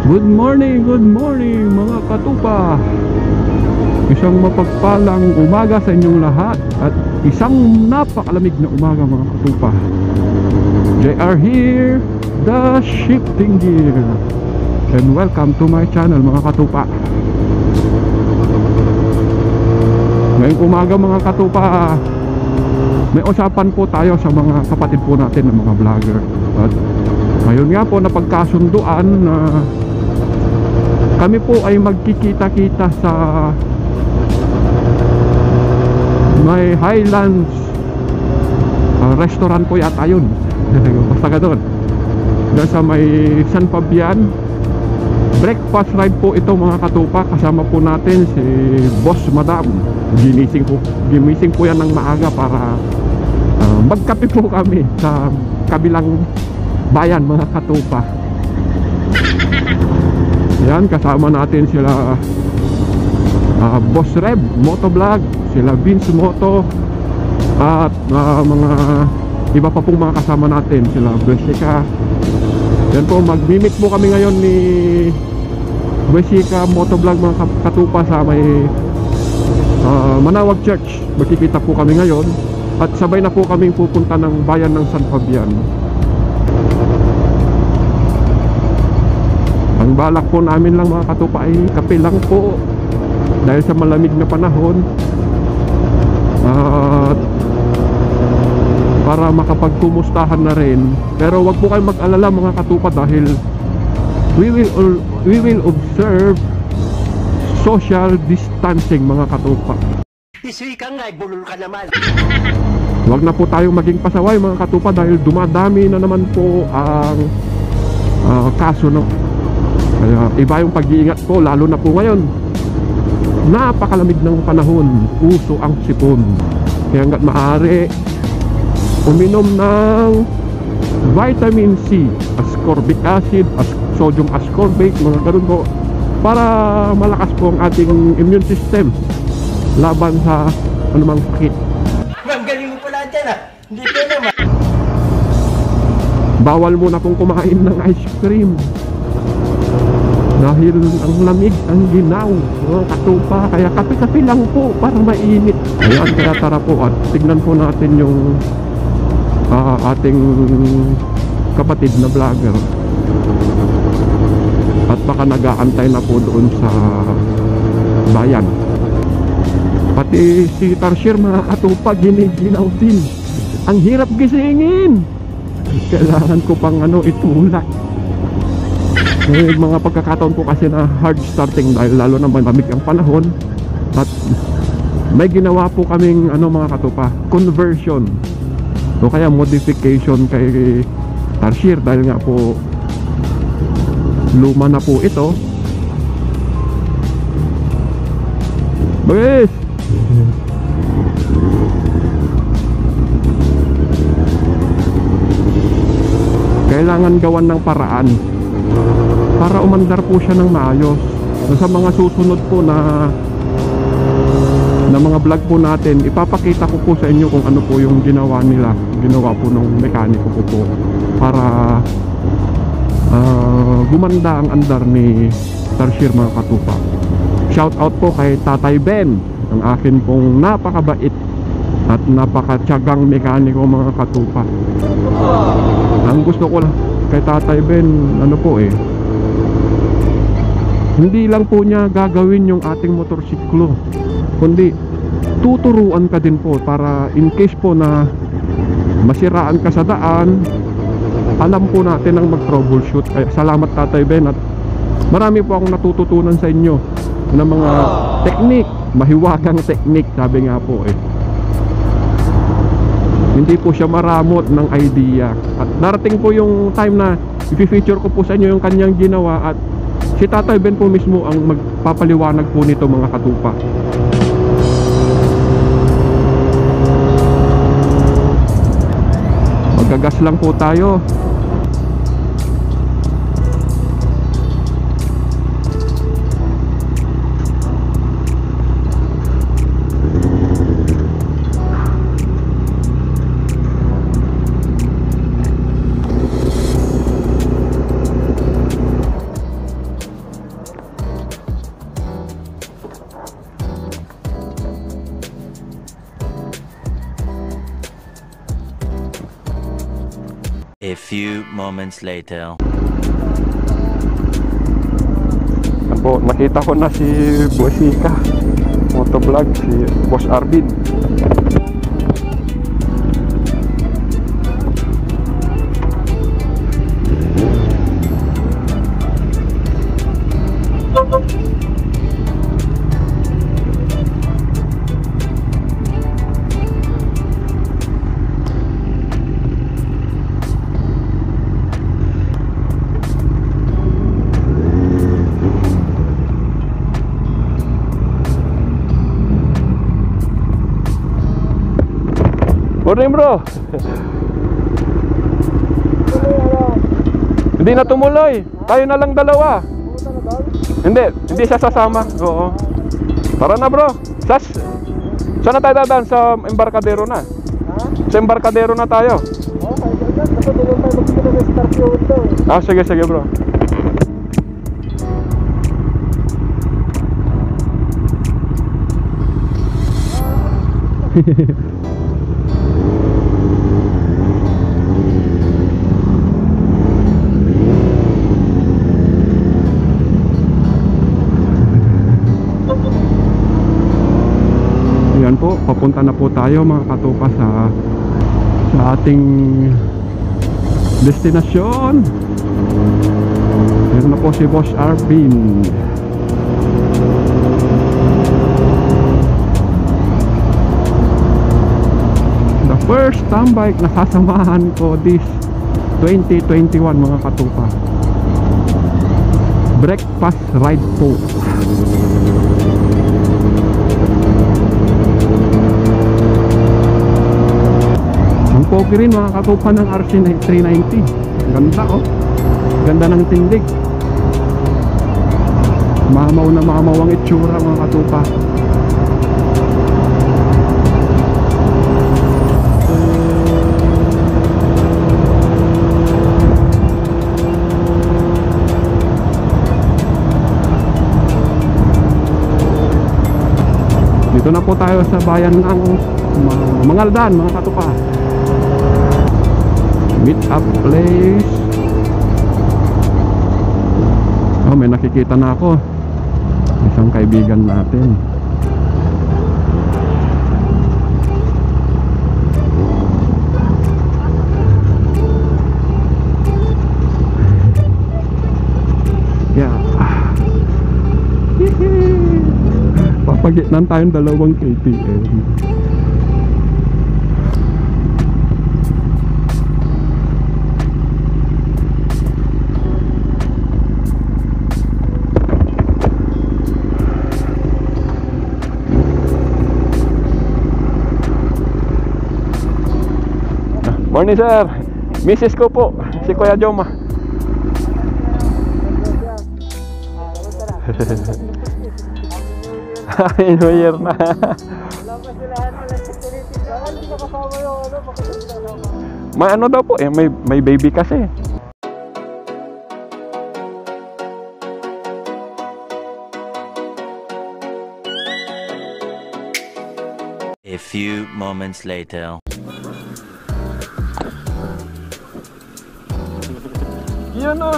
good morning mga katupa. Isang mapagpalang umaga sa inyong lahat at isang napakalamig na umaga mga katupa. JR here, the shifting gear, and welcome to my channel mga katupa. Ngayong umaga mga katupa, may usapan po tayo sa mga kapatid po natin ng mga vlogger. At ngayon nga po napagkasunduan na kami po ay magkikita-kita sa may Highlands restaurant po yata yun. Basta ka doon sa may San Fabian. Breakfast ride po ito mga katupa. Kasama po natin si Boss Madam. Gimising po yan ng maaga para magkape po kami sa kabilang bayan mga katupa. Yan, kasama natin sila Boss Reb Motovlog, sila Vince Moto, at mga iba pa pong mga kasama natin, sila Jessica. Yan po, mag-mimic po kami ngayon ni Jessica Motovlog mga katupa sa may Manawag Church. Magkikita po kami ngayon at sabay na po kaming pupunta ng bayan ng San Fabian. Ang balak po namin lang mga katupa ay kape lang po dahil sa malamig na panahon, at para makapagkumustahan na rin. Pero wag po kayong mag-alala mga katupa dahil we will observe social distancing mga katupa. Isuy ka nga, bulol ka naman. Wag na po tayong maging pasaway mga katupa dahil dumadami na naman po ang kaso, no? Kaya iba yung pag-iingat po, lalo na po ngayon napakalamig ng panahon, uso ang sipon. Kaya hanggat maaari uminom ng vitamin C, ascorbic acid, sodium ascorbate, mga ganun po, para malakas po ang ating immune system laban sa anumang sakit. Ang galing mo pala dyan ah. Hindi ka naman. Bawal muna pong kumain ng ice cream dahil ang lamig, ang ginaw mga katupa. Kaya kape-kape lang po para mainit. Ayan, kaya tara po at tignan po natin yung ating kapatid na vlogger. At baka nag-aantay na po doon sa bayan. Pati si Tarsier mga katupa, giniginaw din. Ang hirap gisingin. Kailangan ko pang itulak. May mga pagkakataon po kasi na hard starting dahil lalo na malamig ang panahon. At may ginawa po kaming mga katupa, conversion o kaya modification kay Tarsier dahil nga po luma na po ito. Bagis! Kailangan gawan ng paraan para umandar po siya ng maayos. So, sa mga susunod po na mga vlog po natin, ipapakita ko po sa inyo kung ano po yung ginawa po ng mekaniko po para gumanda ang andar ni Tarsier mga katupa. Shout out po kay Tatay Ben, ang akin pong napakabait at napakatyagang mekaniko mga katupa. Ang gusto ko lang kay Tatay Ben, hindi lang po niya gagawin yung ating motorsiklo, kundi tuturuan ka din po para in case po na masiraan ka sa daan, alam po natin ang mag-troubleshoot. Kaya salamat Tatay Ben, at marami po akong natututunan sa inyo ng mga teknik, mahiwagang teknik, sabi nga po hindi po siya maramot ng idea. At darating po yung time na i-feature ko po sa inyo yung kanyang ginawa, at si Tatay Ben po mismo ang magpapaliwanag po nito mga katupa. Magagas lang po tayo. few moments later. Yan po, nakita ko na si Bossika Motovlog, si Boss Arvin. Morning bro. Hindi na tumuloy. Tayo na lang dalawa. Hindi siya sasama. Oo. Tara na bro. Saan na tayo dadaan? Sa Embarcadero na. Sa Embarcadero na tayo. Ah, sige bro. Yan po, papunta na po tayo mga katupa sa ating destinasyon. Yan na po si Boss Arvin. The first tambike na sasamahan ko this 2021 mga katupa. Breakfast ride po. Ang pogi rin mga katupa ng RC390. Ganda oh. Ganda ng tindig. Mamaw na mamaw ang itsura mga katupa. Dito na po tayo sa bayan ng Mangaldan mga katupa. Meet up place. Oh, may nakikita na ako. Isang kaibigan natin. Yeah. Papagitnan tayong dalawang KTM. Morning sir, Mrs. ko po, si Kuya Joma. New Year na. May ano daw po eh, may baby kasi. A few moments later. Yan o.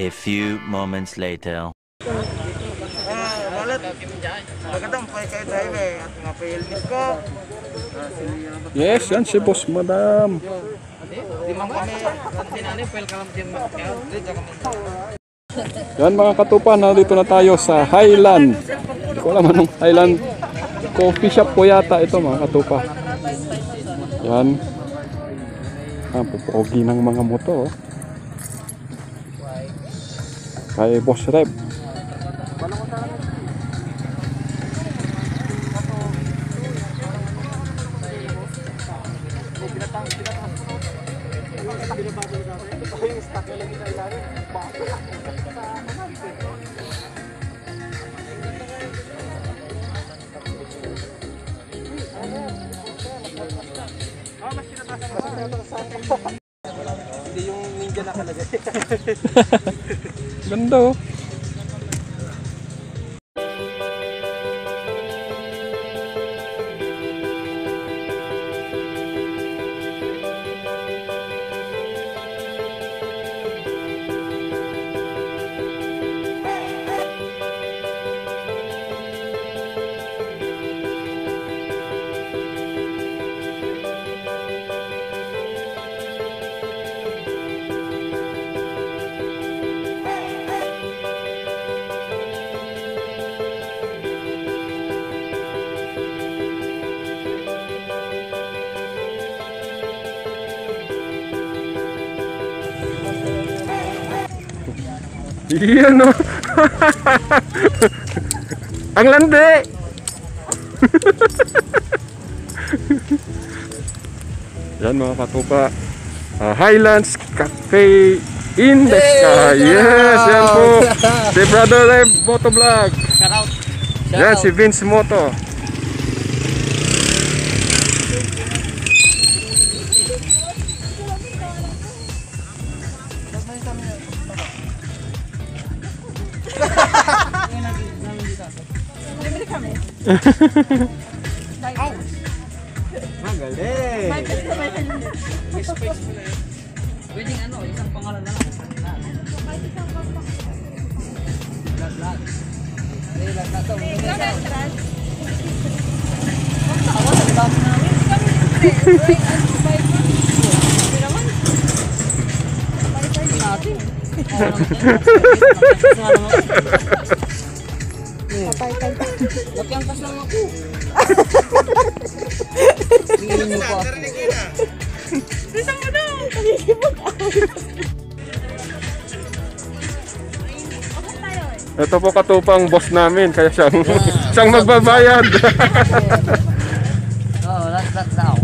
A few moments later. Yes, yan si Boss Madam. Yan mga katupa, nandito na tayo sa Highland. Hindi ko alam anong Highland coffee shop po yata ito mga katupa. Yan. Ang pupogi ng mga moto. Kay Boss Rep. Hindi yung ninja nakalagay. Ganda oh. Iyan o. Ang landi. Yan mga katupa. Highlands Cafe in the Sky. Yes, yan po. Si Brother Rev Motovlog. Shout out. Yan si Vince Moto. Magaling. Pwedeng ano, isang pangalan na lang. Lag. Eh, lag na to. Tawa sa dami namin. Natin. Magkangkas lang ako. Tingin mo pa. Bisa mo daw. Ito po katupang boss namin kaya siyang magbabayad. Oh, that's now.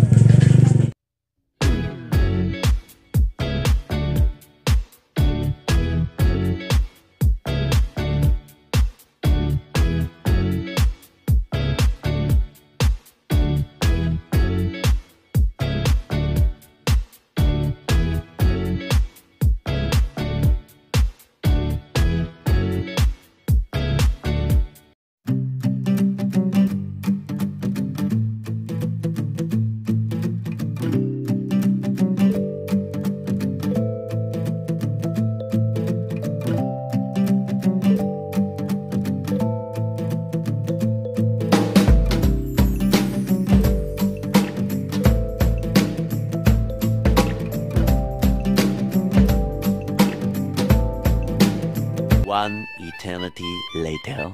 One eternity later.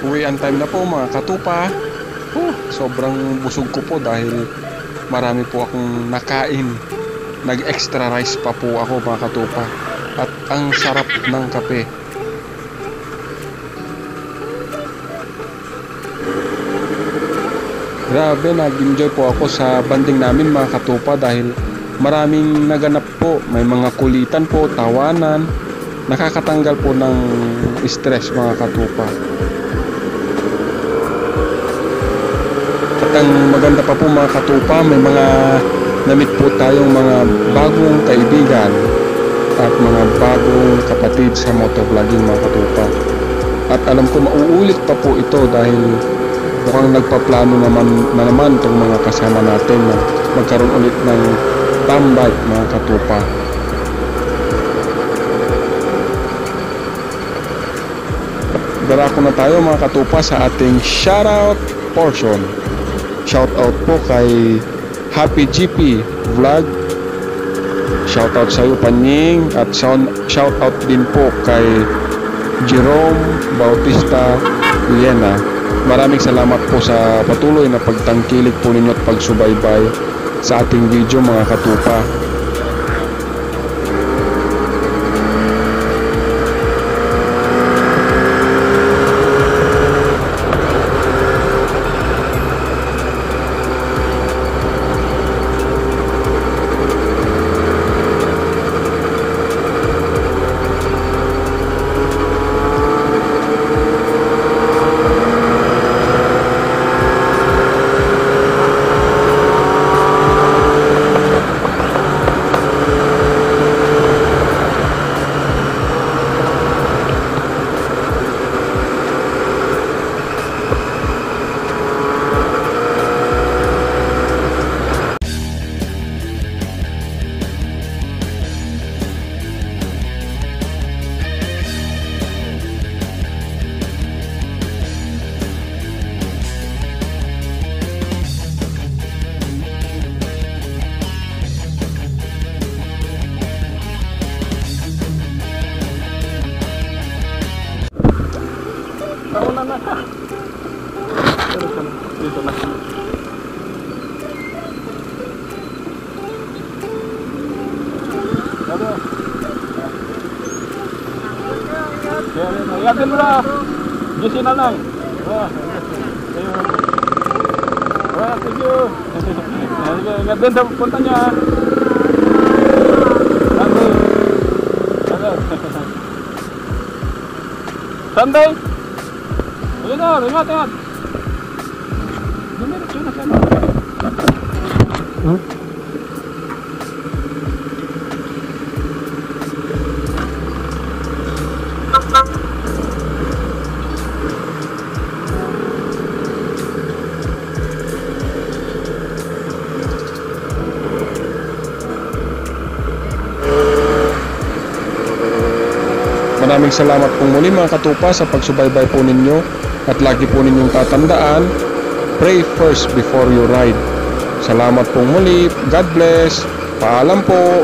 Uwian time na po mga katupa. Sobrang busog ko po dahil marami po akong nakain. Nag-extra rice pa po ako mga katupa. At ang sarap ng kape. Grabe, nag-enjoy po ako sa banding namin mga katupa dahil maraming naganap po. May mga kulitan po, tawanan. Nakakatanggal po ng stress mga katupa. At ang maganda pa po mga katupa, may mga namit po tayong mga bagong kaibigan at mga bagong kapatid sa motovlogging mga katupa. At alam ko mauulit pa po ito dahil mukhang nagpaplano naman itong mga kasama natin na magkaroon ulit ng tambay mga katupa. darako na tayo mga katupa sa ating shoutout portion. Shoutout po kay Happy GP Vlog. Shoutout sa iyo Panying. At shoutout din po kay Jerome Bautista Liena. Maraming salamat po sa patuloy na pagtangkilik po ninyo at pagsubaybay sa ating video mga katupa. Yakin mo na. Gisin na lang. Thank you. Ingat din sa punta niya. Sunday. Ayun na, ingat. Dumiretso na siya. Maraming salamat pong muli mga katupa sa pagsubaybay po ninyo at lagi po ninyong tatandaan, pray first before you ride. Salamat pong muli, God bless, paalam po.